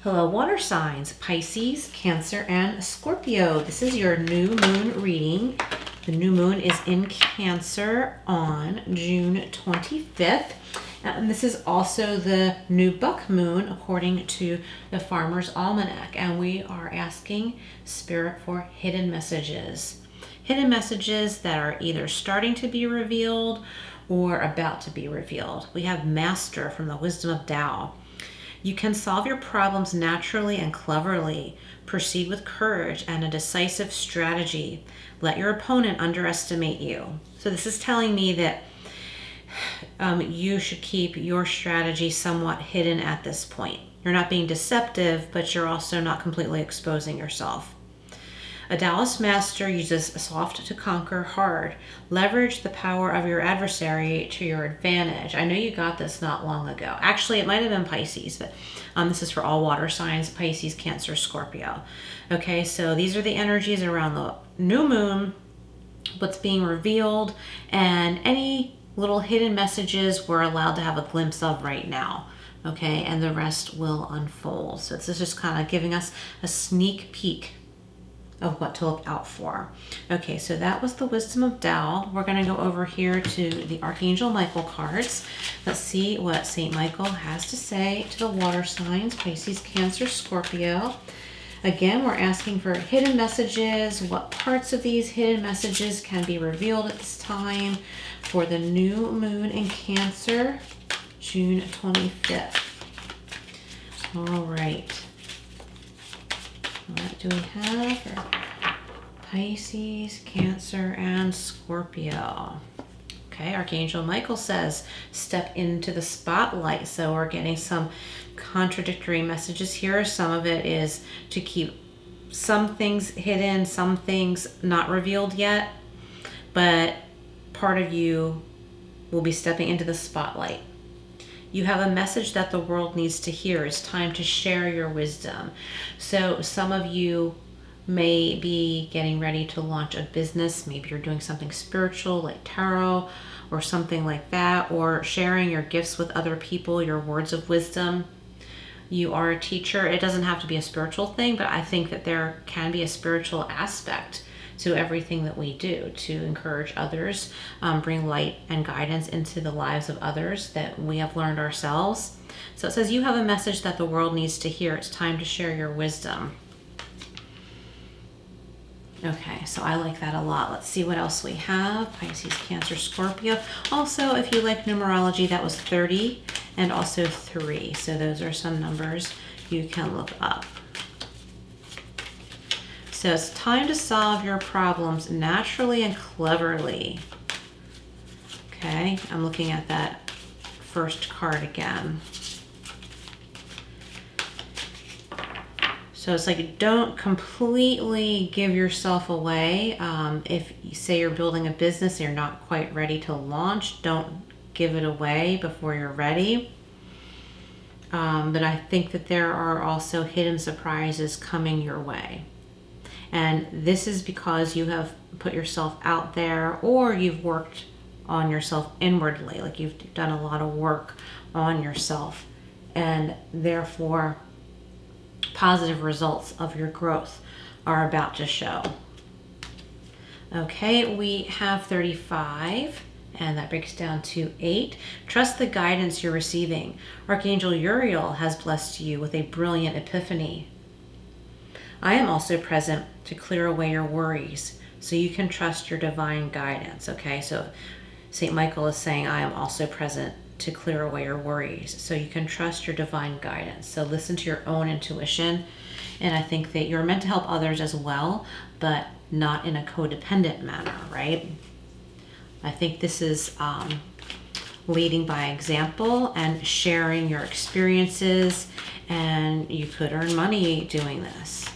Hello, water signs, Pisces, Cancer, and Scorpio. This is your new moon reading. The new moon is in Cancer on June 25th. And this is also the new buck moon according to the Farmer's Almanac. And we are asking Spirit for hidden messages. Hidden messages that are either starting to be revealed or about to be revealed. We have Master from the Wisdom of Tao. You can solve your problems naturally and cleverly. Proceed with courage and a decisive strategy. Let your opponent underestimate you. So this is telling me that you should keep your strategy somewhat hidden at this point. You're not being deceptive, but you're also not completely exposing yourself. A Taoist master uses soft to conquer hard. Leverage the power of your adversary to your advantage. I know you got this not long ago. Actually, it might have been Pisces, but this is for all water signs, Pisces, Cancer, Scorpio. Okay, so these are the energies around the new moon, what's being revealed, and any little hidden messages we're allowed to have a glimpse of right now. Okay, and the rest will unfold. So this is just kind of giving us a sneak peek of what to look out for. Okay, so that was the Wisdom of Tao. We're going to go over here to the Archangel Michael cards. Let's see what St. Michael has to say to the water signs, Pisces, Cancer, Scorpio. Again, we're asking for hidden messages. What parts of these hidden messages can be revealed at this time for the new moon in Cancer, June 25th. All right. What do we have for Pisces, Cancer, and Scorpio? Okay, Archangel Michael says, step into the spotlight. So we're getting some contradictory messages here. Some of it is to keep some things hidden, some things not revealed yet, but part of you will be stepping into the spotlight. You have a message that the world needs to hear. It's time to share your wisdom. So some of you may be getting ready to launch a business. Maybe you're doing something spiritual like tarot or something like that, or sharing your gifts with other people, your words of wisdom. You are a teacher. It doesn't have to be a spiritual thing, but I think that there can be a spiritual aspect to everything that we do to encourage others, bring light and guidance into the lives of others that we have learned ourselves. So it says you have a message that the world needs to hear. It's time to share your wisdom. Okay, so I like that a lot. Let's see what else we have. Pisces, Cancer, Scorpio. Also, if you like numerology, that was 30 and also 3. So those are some numbers you can look up. So it's time to solve your problems naturally and cleverly. Okay, I'm looking at that first card again. So it's like, don't completely give yourself away. If you say you're building a business and you're not quite ready to launch, don't give it away before you're ready. But I think that there are also hidden surprises coming your way. And this is because you have put yourself out there, or you've worked on yourself inwardly, like you've done a lot of work on yourself, and therefore positive results of your growth are about to show. Okay, we have 35, and that breaks down to 8. Trust the guidance you're receiving. Archangel Uriel has blessed you with a brilliant epiphany. I am also present to clear away your worries, so you can trust your divine guidance. Okay, so St. Michael is saying, I am also present to clear away your worries, so you can trust your divine guidance. So listen to your own intuition, and I think that you're meant to help others as well, but not in a codependent manner, right? I think this is leading by example and sharing your experiences, and you could earn money doing this.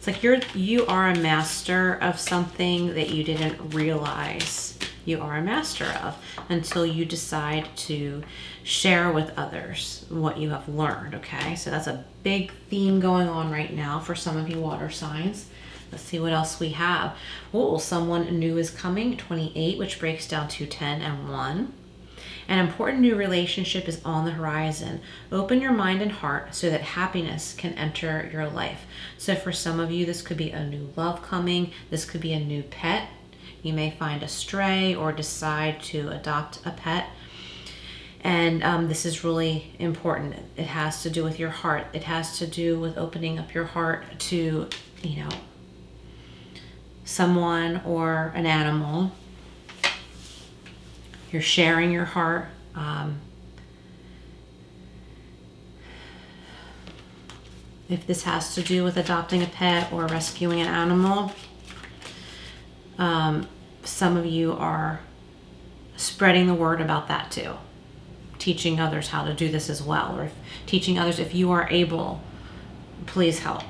It's like you are a master of something that you didn't realize you are a master of until you decide to share with others what you have learned, okay? So that's a big theme going on right now for some of you water signs. Let's see what else we have. Oh, someone new is coming, 28, which breaks down to 10 and 1. An important new relationship is on the horizon. Open your mind and heart so that happiness can enter your life. So for some of you, this could be a new love coming. This could be a new pet. You may find a stray or decide to adopt a pet. And this is really important. It has to do with your heart. It has to do with opening up your heart to, you know, someone or an animal. You're sharing your heart. If this has to do with adopting a pet or rescuing an animal, some of you are spreading the word about that too. Teaching others how to do this as well, or teaching others, if you are able, please help.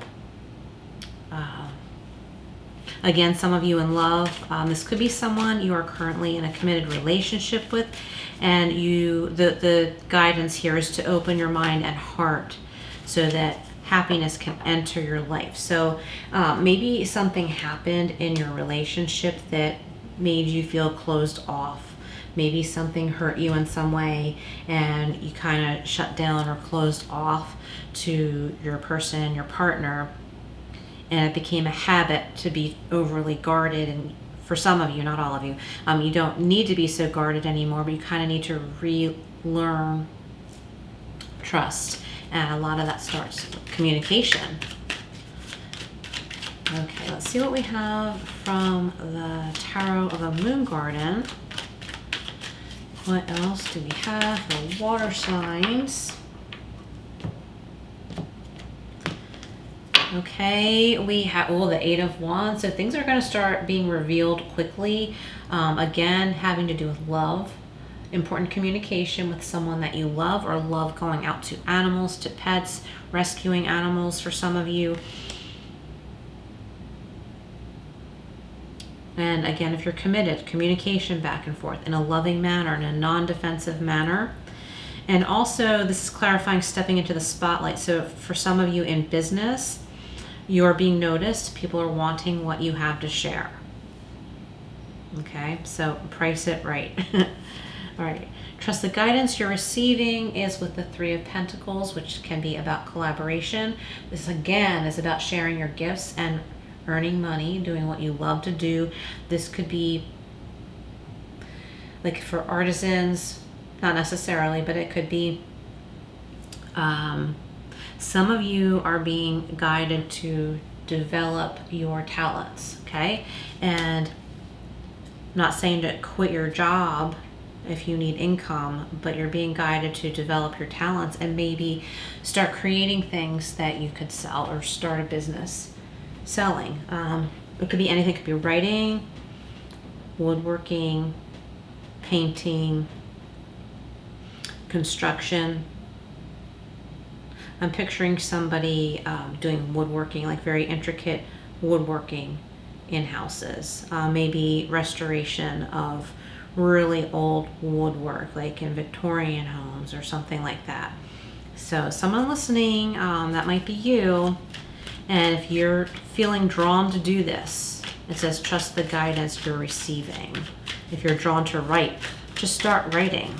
Again, some of you in love, this could be someone you are currently in a committed relationship with, and the guidance here is to open your mind and heart so that happiness can enter your life. So maybe something happened in your relationship that made you feel closed off. Maybe something hurt you in some way and you kind of shut down or closed off to your person, your partner, and it became a habit to be overly guarded. And for some of you, not all of you, you don't need to be so guarded anymore, but you kind of need to relearn trust. And a lot of that starts with communication. Okay, let's see what we have from the Tarot of a Moon Garden. What else do we have for water signs? Okay, we have, the Eight of Wands. So things are going to start being revealed quickly. Again, having to do with love. Important communication with someone that you love, or love going out to animals, to pets, rescuing animals for some of you. And again, if you're committed, communication back and forth in a loving manner, in a non-defensive manner. And also, this is clarifying stepping into the spotlight. So for some of you in business, you're being noticed. People are wanting what you have to share. Okay, so price it right. All right. Trust the guidance you're receiving is with the Three of Pentacles, which can be about collaboration. This, again, is about sharing your gifts and earning money, doing what you love to do. This could be like for artisans, not necessarily, but it could be some of you are being guided to develop your talents, okay? And I'm not saying to quit your job if you need income, but you're being guided to develop your talents and maybe start creating things that you could sell or start a business selling. It could be anything. It could be writing, woodworking, painting, construction. I'm picturing somebody doing woodworking, like very intricate woodworking in houses. Maybe restoration of really old woodwork, like in Victorian homes or something like that. So someone listening, that might be you. And if you're feeling drawn to do this, it says trust the guidance you're receiving. If you're drawn to write, just start writing.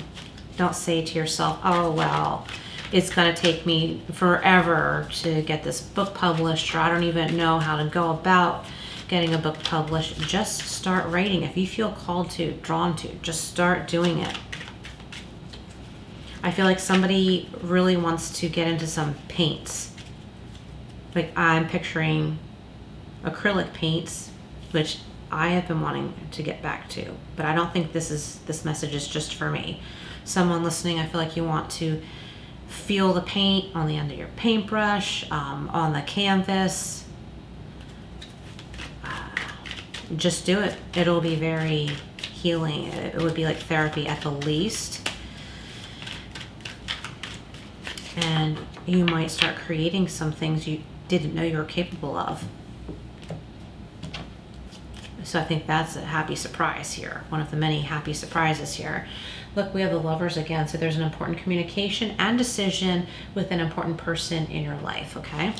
Don't say to yourself, oh, well, it's going to take me forever to get this book published, or I don't even know how to go about getting a book published. Just start writing. If you feel called to, drawn to, just start doing it. I feel like somebody really wants to get into some paints. Like I'm picturing acrylic paints, which I have been wanting to get back to, but I don't think this message is just for me. Someone listening, I feel like you want to feel the paint on the end of your paintbrush, on the canvas. Just do it. It'll be very healing. It would be like therapy at the least. And you might start creating some things you didn't know you were capable of. So I think that's a happy surprise here. One of the many happy surprises here. Look, we have the Lovers again. So there's an important communication and decision with an important person in your life, okay?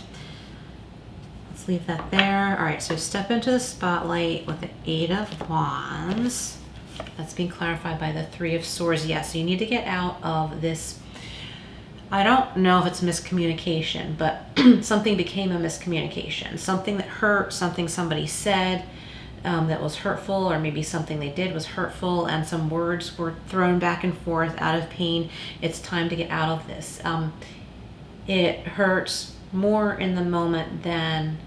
Let's leave that there. All right, so step into the spotlight with the Eight of Wands. That's being clarified by the Three of Swords. Yes, you need to get out of this. I don't know if it's miscommunication, but something became a miscommunication. Something that hurt, something somebody said that was hurtful, or maybe something they did was hurtful, and some words were thrown back and forth out of pain. It's time to get out of this. It hurts more in the moment than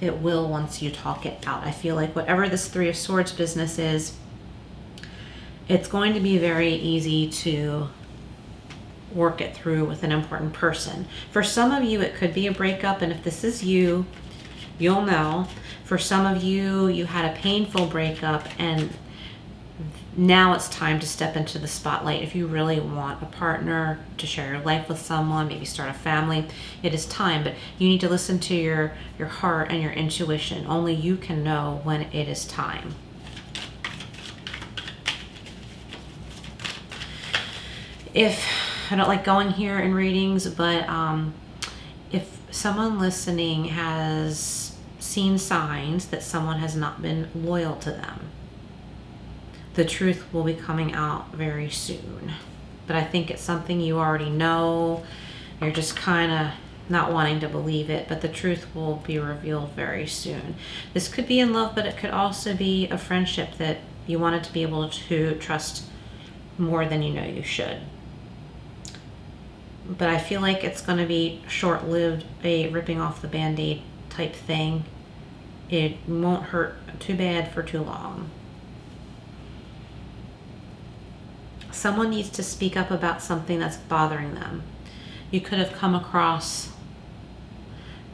it will once you talk it out. I feel like whatever this Three of Swords business is, it's going to be very easy to work it through with an important person. For some of you, it could be a breakup, and if this is you, you'll know. For some of you, you had a painful breakup, and now it's time to step into the spotlight. If you really want a partner, to share your life with someone, maybe start a family, it is time. But you need to listen to your heart and your intuition. Only you can know when it is time. If I don't like going here in readings, but if someone listening has seen signs that someone has not been loyal to them, the truth will be coming out very soon. But I think it's something you already know. You're just kind of not wanting to believe it, but the truth will be revealed very soon. This could be in love, but it could also be a friendship that you wanted to be able to trust more than you know you should. But I feel like it's going to be short-lived, a ripping off the Band-Aid type thing. It won't hurt too bad for too long. Someone needs to speak up about something that's bothering them. You could have come across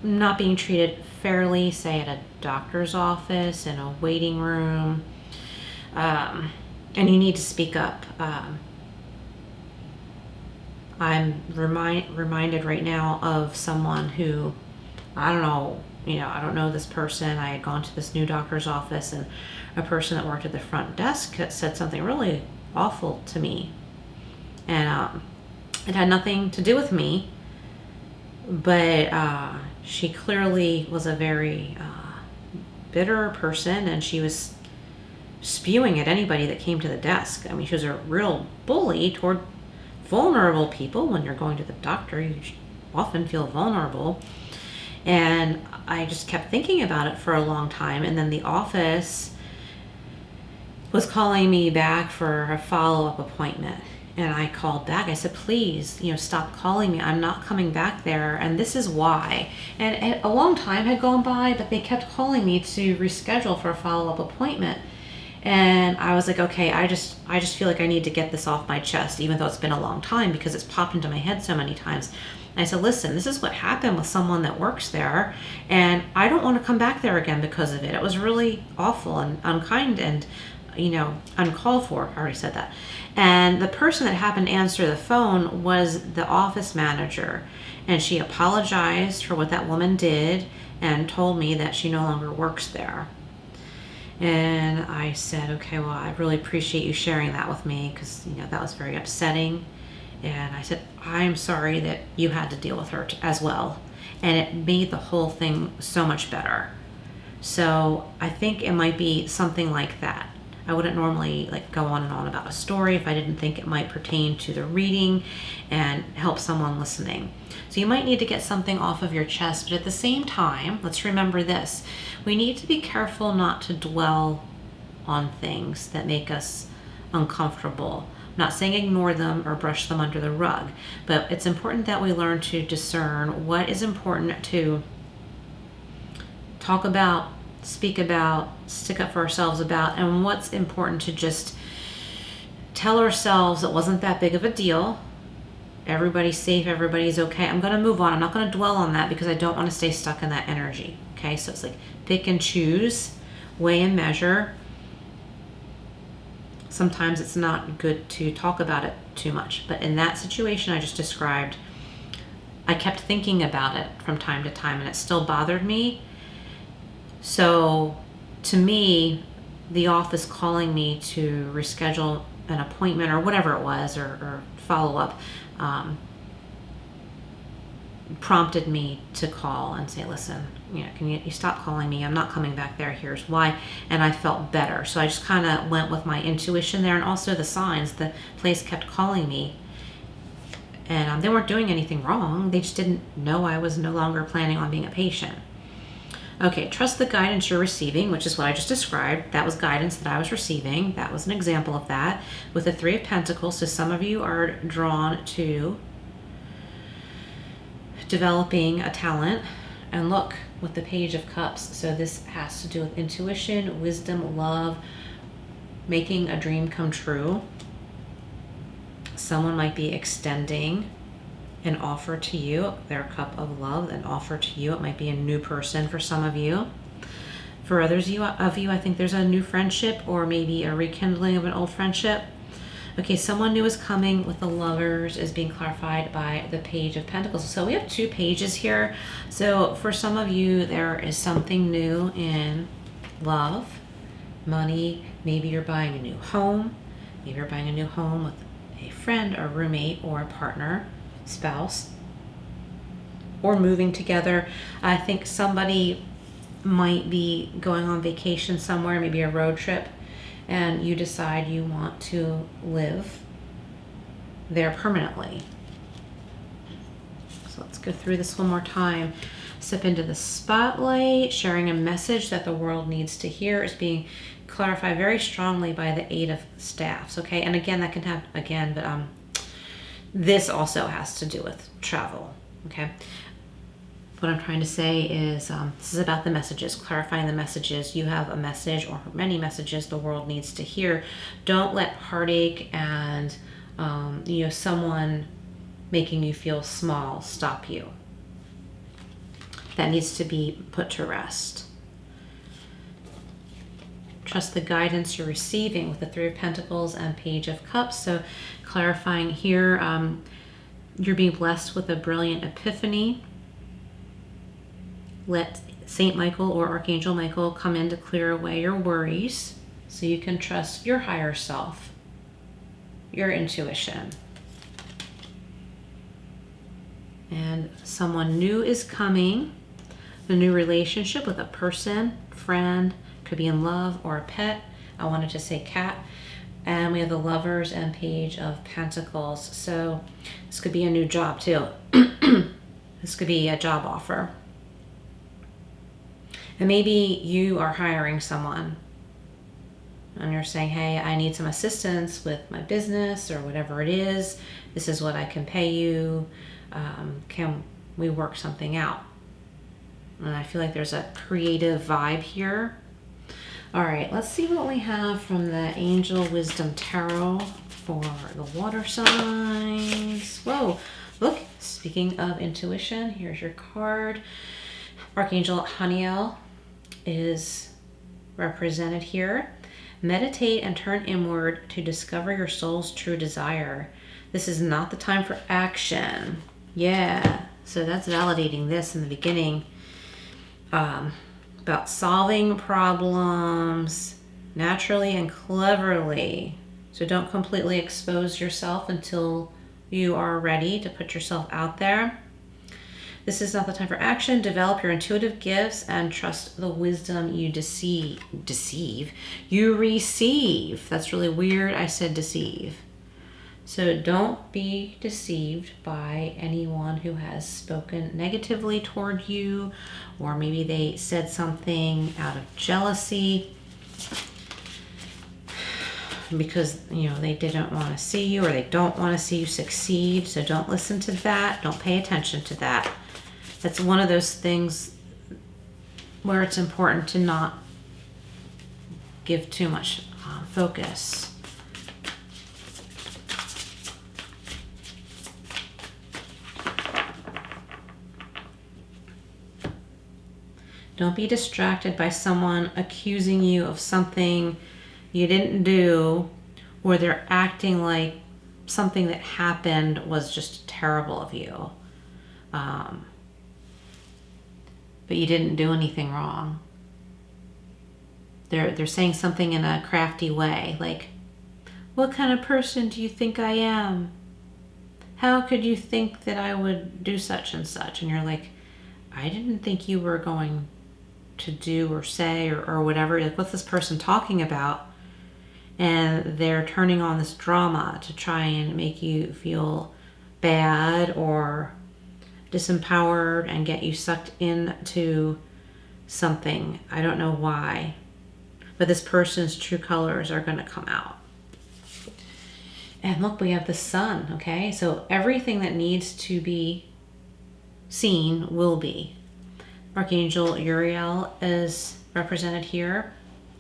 not being treated fairly, say at a doctor's office, in a waiting room, and you need to speak up. I'm reminded right now of someone who, I don't know this person. I had gone to this new doctor's office, and a person that worked at the front desk said something really awful to me. And it had nothing to do with me, but she clearly was a very bitter person, and she was spewing at anybody that came to the desk. I mean, she was a real bully toward vulnerable people. When you're going to the doctor, you often feel vulnerable. And I just kept thinking about it for a long time. And then the office was calling me back for a follow-up appointment. And I called back. I said, please, stop calling me. I'm not coming back there. And this is why. And a long time had gone by, but they kept calling me to reschedule for a follow-up appointment. And I was like, okay, I just feel like I need to get this off my chest, even though it's been a long time, because it's popped into my head so many times. And I said, listen, this is what happened with someone that works there, and I don't want to come back there again because of it. It was really awful and unkind and, uncalled for. I already said that. And the person that happened to answer the phone was the office manager, and she apologized for what that woman did and told me that she no longer works there. And I said, okay, well, I really appreciate you sharing that with me, because, that was very upsetting. And I said, I'm sorry that you had to deal with her as well. And it made the whole thing so much better. So I think it might be something like that. I wouldn't normally go on and on about a story if I didn't think it might pertain to the reading and help someone listening. So you might need to get something off of your chest, but at the same time, let's remember this. We need to be careful not to dwell on things that make us uncomfortable. I'm not saying ignore them or brush them under the rug, but it's important that we learn to discern what is important to talk about, speak about, stick up for ourselves about, and what's important to just tell ourselves it wasn't that big of a deal. Everybody's safe, everybody's okay. I'm going to move on. I'm not going to dwell on that because I don't want to stay stuck in that energy. Okay, so it's pick and choose, weigh and measure. Sometimes it's not good to talk about it too much, but in that situation I just described, I kept thinking about it from time to time, and it still bothered me. So to me, the office calling me to reschedule an appointment or whatever it was, or follow up, prompted me to call and say, listen, can you stop calling me? I'm not coming back there. Here's why. And I felt better. So I just kind of went with my intuition there, and also the signs. The place kept calling me, and they weren't doing anything wrong. They just didn't know I was no longer planning on being a patient. Okay, trust the guidance you're receiving, which is what I just described. That was guidance that I was receiving. That was an example of that with the Three of Pentacles. So some of you are drawn to developing a talent. And look, with the Page of Cups. So this has to do with intuition, wisdom, love, making a dream come true. Someone might be extending an offer to you, their cup of love, an offer to you. It might be a new person for some of you. For others of you, I think there's a new friendship or maybe a rekindling of an old friendship. Okay, someone new is coming with the Lovers is being clarified by the Page of Pentacles. So we have two pages here. So for some of you, there is something new in love, money. Maybe you're buying a new home. Maybe you're buying a new home with a friend or roommate or a partner, spouse, or moving together. I think somebody might be going on vacation somewhere, maybe a road trip, and you decide you want to live there permanently. So let's go through this one more time. Step into the spotlight. Sharing a message that the world needs to hear is being clarified very strongly by the Eight of Staffs. Okay, and again, that can have but this also has to do with travel. Okay, what I'm trying to say is this is about the messages, clarifying the messages. You have a message or many messages the world needs to hear. Don't let heartache and someone making you feel small stop you. That needs to be put to rest. Trust the guidance you're receiving with the Three of Pentacles and Page of Cups. So clarifying here, you're being blessed with a brilliant epiphany. Let Saint Michael or Archangel Michael come in to clear away your worries so you can trust your higher self, your intuition. And someone new is coming, a new relationship with a person, friend, could be in love, or a pet. I wanted to say cat. And we have the Lovers and Page of Pentacles. So this could be a new job too. This could be a job offer. And maybe you are hiring someone and you're saying, hey, I need some assistance with my business or whatever it is. This is what I can pay you. Can we work something out? And I feel like there's a creative vibe here. All right, let's see what we have from the Angel Wisdom Tarot for the water signs. Whoa, look, speaking of intuition, here's your card. Archangel Haniel is represented here. Meditate and turn inward to discover your soul's true desire. This is not the time for action. Yeah, so that's validating this in the beginning. About solving problems naturally and cleverly. So don't completely expose yourself until you are ready to put yourself out there. This is not the time for action. Develop your intuitive gifts and trust the wisdom you you receive. That's really weird. I said deceive. So don't be deceived by anyone who has spoken negatively toward you, or maybe they said something out of jealousy because they didn't want to see you, or they don't want to see you succeed. So don't listen to that. Don't pay attention to that. That's one of those things where it's important to not give too much focus. Don't be distracted by someone accusing you of something you didn't do, or they're acting like something that happened was just terrible of you. But you didn't do anything wrong. They're saying something in a crafty way, like, what kind of person do you think I am? how could you think that I would do such and such? And you're like, I didn't think you were going to do or say or whatever. Like, what's this person talking about? And they're turning on this drama to try and make you feel bad or disempowered and get you sucked into something. I don't know why, but this person's true colors are going to come out. And look, we have the sun, okay? So everything that needs to be seen will be. Archangel Uriel is represented here.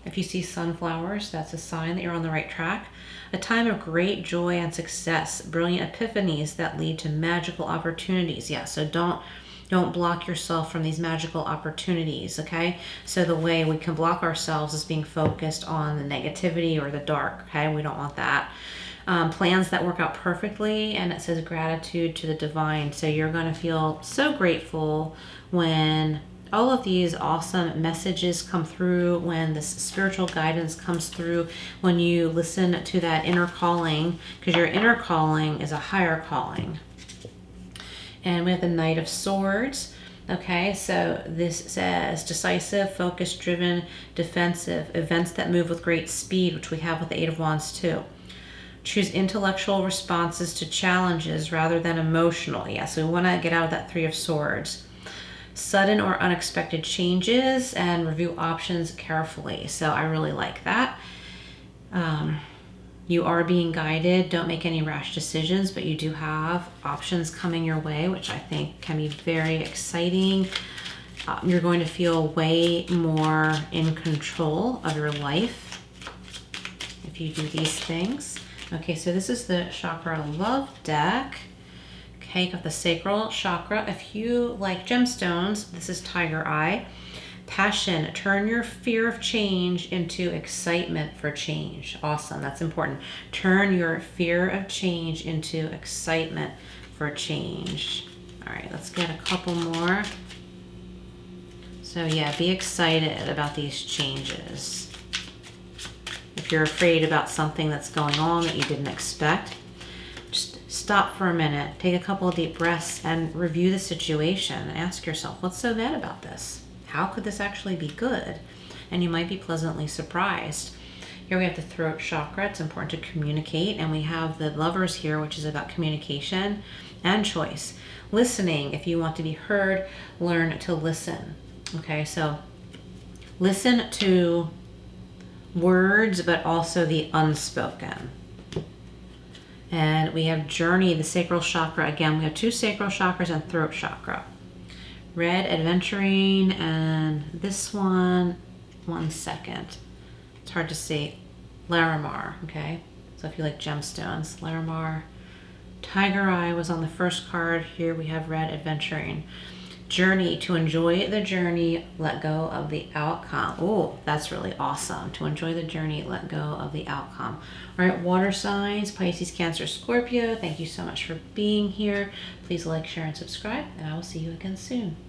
If you see sunflowers, that's a sign that you're on the right track. A time of great joy and success, brilliant epiphanies that lead to magical opportunities. Yeah, so don't block yourself from these magical opportunities, okay? So the way we can block ourselves is being focused on the negativity or the dark, okay? We don't want that. Plans that work out perfectly, and it says gratitude to the divine. So you're going to feel so grateful when all of these awesome messages come through, when this spiritual guidance comes through, when you listen to that inner calling, because your inner calling is a higher calling. And we have the Knight of Swords. Okay, so this says decisive, focused, driven, defensive, events that move with great speed, which we have with the Eight of Wands too. Choose intellectual responses to challenges rather than emotional. Yeah, so we want to get out of that Three of Swords. Sudden or unexpected changes, and review options carefully. So I really like that. You are being guided. Don't make any rash decisions, but you do have options coming your way, which I think can be very exciting. You're going to feel way more in control of your life if you do these things. Okay, so this is the Chakra Love deck. Okay, got the Sacral Chakra. If you like gemstones, this is Tiger Eye. Passion, turn your fear of change into excitement for change. Awesome, that's important. Turn your fear of change into excitement for change. All right, let's get a couple more. So yeah, be excited about these changes. If you're afraid about something that's going on that you didn't expect, just stop for a minute, take a couple of deep breaths, and review the situation. Ask yourself, what's so bad about this? How could this actually be good? And you might be pleasantly surprised. Here we have the throat chakra. It's important to communicate. And we have the Lovers here, which is about communication and choice. Listening, if you want to be heard, learn to listen. Okay, so listen to words, but also the unspoken. And we have Journey, the sacral chakra. Again, we have two sacral chakras and throat chakra. Red, adventuring, and this one second. It's hard to see. Larimar, okay? So if you like gemstones, Larimar. Tiger Eye was on the first card. Here we have red, adventuring. Journey, to enjoy the journey, let go of the outcome. Oh, that's really awesome. To enjoy the journey, let go of the outcome. All right, water signs, Pisces, Cancer, Scorpio. Thank you so much for being here. Please like, share, and subscribe, and I will see you again soon.